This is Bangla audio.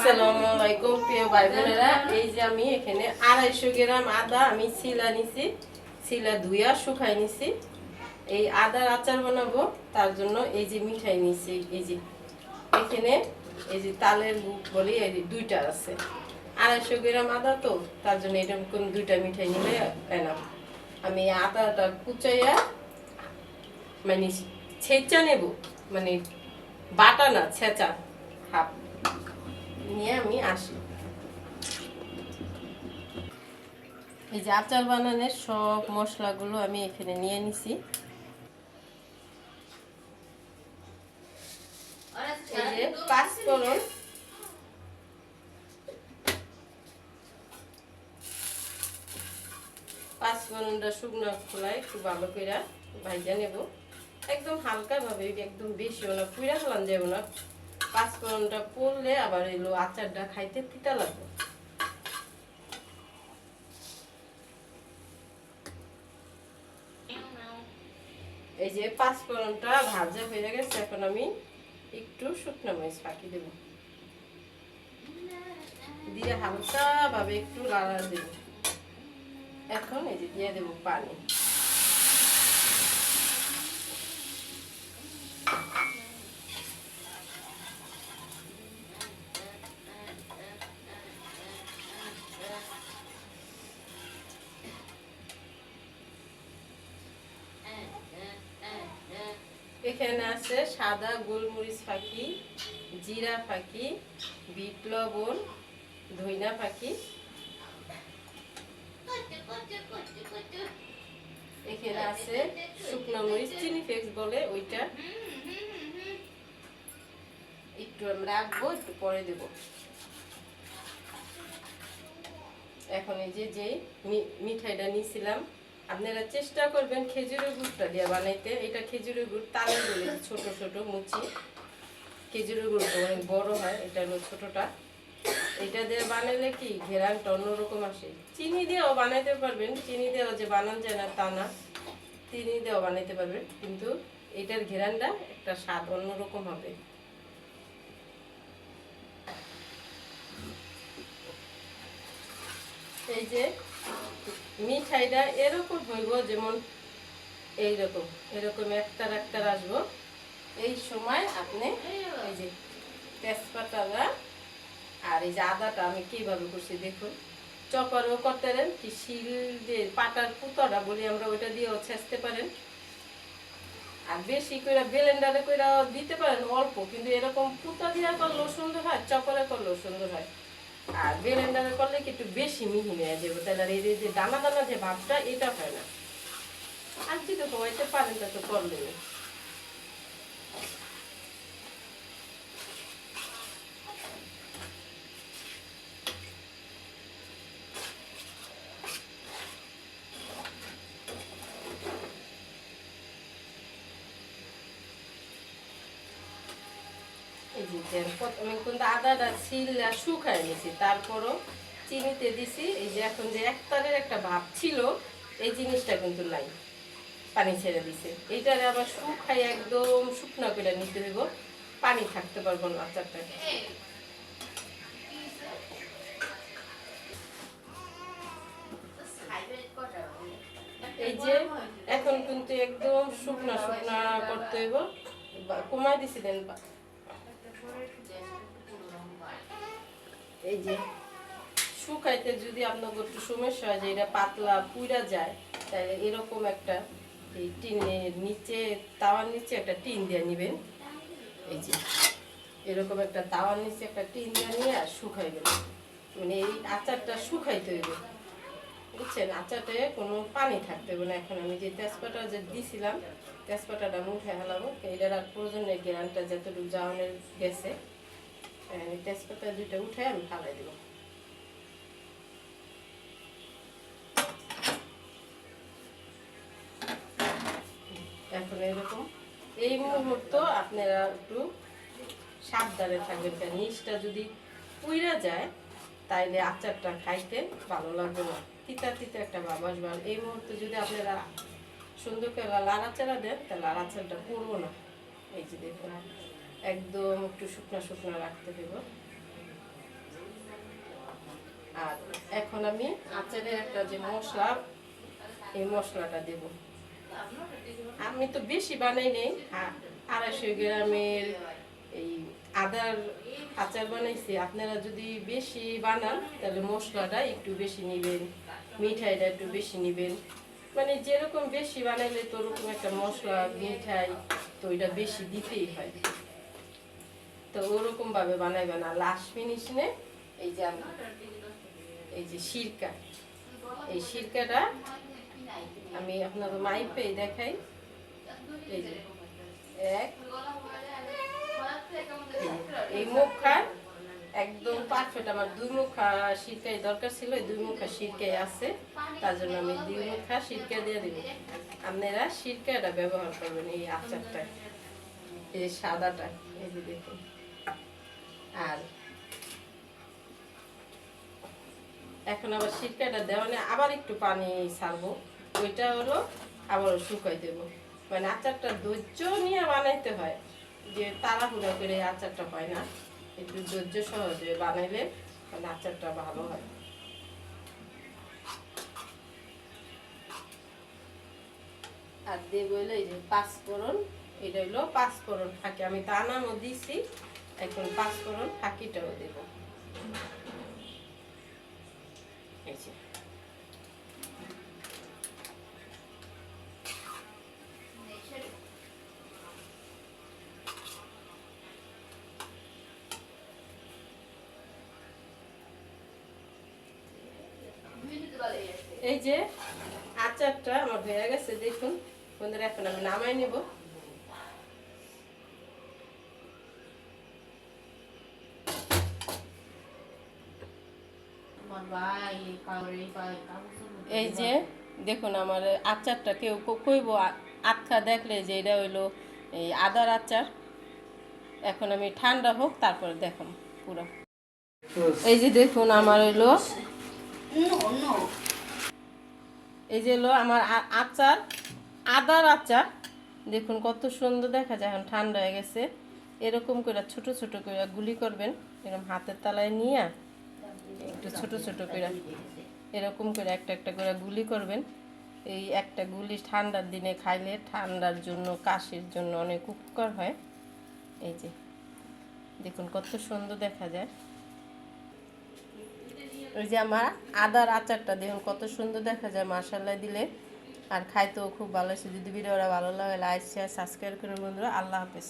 আসসালামু আলাইকুম প্রিয় ভাই বোনেরা, এই যে আমি এখানে 250 গ্রাম আদা আমি ছিলা নিছি, ছিলা ধুইয়া শুকাই নিছি। এই আদার আচার বানাবো, তার জন্য এই যে মিঠাই নিছি। এই যে এখানে এই যে তালের গুড় বলি, এই যে দুইটা আছে। 250 গ্রাম আদা তো, তার জন্য এরকম দুইটা মিঠাই নিলে এনাফ। আমি আদাটা কুচাইয়া মানে ছেঁচা নেব, মানে বাটা না, ছেঁচা হাফ নিয়ে আমি আসি। এই যে আচার বানানোর সব মশলাগুলো আমি এখানে নিয়ে নিছি। এই যে পাঁচফোড়ন, পাঁচফোড়নটা শুকনো খোলায় একটু ভালো করে ভাইজা নেব, একদম হালকা ভাবে, একদম বেশিও না, পুরা ফেলান যাব না। পাঁচফোড়নটা পড়লে আবার এলো আচারটা খাইতে তিতা লাগবে। এই যে পাঁচফোড়নটা ভাজা হয়ে গেছে, এখন আমি একটু শুকনো মরিচ ফাঁকি দেব, দিয়ে হালকা ভাবে একটু লাড়া দেব। এখন এই যে দিয়ে দেব পানি। এখানে আছে সাদা গোলমরিচ ফাঁকি, জিরা ফাঁকি, বিট লবণ, ধইনা ফাঁকি। এখানে আছে শুকনো মরিচ, চিনি ফ্লেক্স বলে ওইটা, একটু আমি রাখবো, একটু পরে দেব। এখন এই যে মিঠাইটা নিয়েছিলাম, আপনারা চেষ্টা করবেন খেজুরের গুড়টা দিয়ে বানাইতে। এটা খেজুরের গুড়, তালে বলে ছোট ছোট মুচি। খেজুরের গুড়টা অনেক বড় হয়, এটা হলো ছোটটা। এটা দিয়ে বানাইলে কি ঘেরানটা অন্যরকম আসে। চিনি দিয়েও বানাইতে পারবেন, চিনি দিয়েও যে বানান যায় না তা না, চিনি দিয়েও বানাইতে পারবেন, কিন্তু এটার ঘেরানটা একটা স্বাদ অন্যরকম হবে। এই যে মিঠাইটা এরকম হইব, যেমন এইরকম এরকম একটার একটার আসবো। এই সময় আপনি এই যে তেজপাতাটা আর এই যে আদাটা আমি কিভাবে করছি দেখুন। চপারও করতে পারেন, কি শিল দিয়ে পাটার পুতোটা বলি আমরা, ওইটা দিয়েও ছেঁচতে পারেন। আর বেশি করে ব্লেন্ডারে করে দিতে পারেন অল্প, কিন্তু এরকম পুতা দিয়ে করলেও সুন্দর হয়, চপারে করলেও সুন্দর হয়। আর ব্লেন্ডারে করলে কি একটু বেশি মিহি নিয়ে যাবে, তাহলে এই যে দানা দানা যে ভাবটা, এটা হয় না। আর যদি হইতে পারেন তা তো করলেন। আমি কিন্তু আদাটা ছিলা শুকাই নিছি, তারপরও চিনিতে দিছি। এই যে এখন যে একতারের একটা ভাব ছিল, এই জিনিসটা কিন্তু নাই, পানি ছেড়ে দিছে। এইটারে আবার শুকাই একদম শুকনা করে নিতে দেব, পানি থাকতে পারবো না আচারটা। এই যে এখন কিন্তু একদম শুকনা শুকনা করতে হইব, কমাই দিছি দেন। এই যে শুকাইতে যদি আপনাদের একটু সমস্যা হয়, যে এটা পাতলা পুইরা যায়, তাহলে এরকম একটা এই টিনের নিচে, তাওয়ার নিচে একটা টিন দিয়ে নেবেন। এই যে এরকম একটা তাওয়ার নিচে একটা টিন দিয়ে নিয়ে আর শুকাই দেবেন। মানে এই আচারটা শুকাইতে হইবে, বুঝছেন? আচারটা কোনো পানি থাকতে হবে না। এখন আমি যে তেজপাতা যে দিছিলাম, তেজপাতাটা আমি উঠে হেলাবো, এইটার আর প্রয়োজনে গ্রানটা যতটুকু যাওয়ানোর গেছে, তেজপাতা দুইটা উঠে আমি ফালাই দেবো। এখন এরকম এই মুহূর্ত আপনারা একটু সাবধানে থাকবেন, কারণ নিচটা যদি পুইরা যায় তাইলে আচারটা খাইতে ভালো লাগবে না, তিতা তিতা একটা ভাব আসবে। এই মুহূর্তে যদি আপনারা সুন্দর করে লাড়াচাড়া দেন, তাহলে লাড়াচাড়াটা পড়বো না। এই যে দেখুন, একদম একটু শুকনা শুকনা রাখতে দেব। এখন আমি আচারের একটা যে মশলা, এই মশলাটা দেব। আমি তো বেশি বানাই নেই, 250 গ্রামের এই আদার আচার বানাইছি। আপনারা যদি বেশি বানান তাহলে মশলাটা একটু বেশি নেবেন, মিঠাইটা একটু বেশি নেবেন। মানে যেরকম বেশি বানাইলে তো ওরকম একটা মশলা মিঠাই তো ওইটা বেশি দিতেই হয়। তো ওরকম ভাবে বানাইবেন। আর লাস্ট ফিনিশিংয়ে এই যে এই যে সিরকা, এই সিরকাটা আমি আপনাদের মাইপে দেখাই। এই যে এই মুখা একদম পারফেক্ট। আমার 2 মুখা সিরকাই দরকার ছিল, 2 মুখা সিরকাই আছে, তার জন্য আমি 2 মুখা সিরকা দিয়ে দিব। আপনারা সিরকাটা ব্যবহার করবেন এই আচারটা, এই সাদাটা, এই যে দেখুন। আর এখন আবার সিরকাটা দেওয়ানে আবার একটু পানি ছাড়বো, ওইটা হলো আবার শুকাই দেব। মানে আচারটা ধৈর্য নিয়ে বানাইতে হয়, যে তাড়াহুড়া করে আচারটা হয় না, একটু ধৈর্য সহজে বানাইলে মানে আচারটা ভালো হয়। আর দেব হইলো এই যে 5 ফোড়ন, এটা হইলো 5 ফোড়ন ফাঁকি, আমি দানাও দিছি, এখন 5 ফোড়ন ফাঁকিটাও দেব। এই যে এই যে আচারটা আমার হয়ে গেছে, দেখুন বন্ধুরা। এখন আমি নামাই নেব। এই যে দেখুন আমার আচারটা, কেউ কইব আচ্ছা দেখলে যে এটা হইলো এই আদার আচার। এখন আমি ঠান্ডা হোক তারপরে দেখুন পুরো। এই যে দেখুন আমার হইলো, এই যে হলো আমার আচার, আদার আচার। দেখুন কত সুন্দর দেখা যায়। এখন ঠান্ডা হয়ে গেছে। এরকম করে ছোট ছোট করে গুলি করবেন, এরকম হাতের তালায় নিয়ে একটু ছোট ছোট করে এরকম করে একটা একটা করে গুলি করবেন। এই একটা গুলি ঠান্ডার দিনে খাইলে ঠান্ডার জন্য, কাশির জন্য অনেক উপকার হয়। এই যে দেখুন কত সুন্দর দেখা যায়। ওই যে আমার আদার আচারটা দেখুন কত সুন্দর দেখা যায় মাশাআল্লাহ দিলে। আর খাইতেও খুব ভালো হয়েছে। যদি ভিডিওটা ভালো লাগে লাইক শেয়ার সাবস্ক্রাইব করুন বন্ধুরা। আল্লাহ হাফেজ।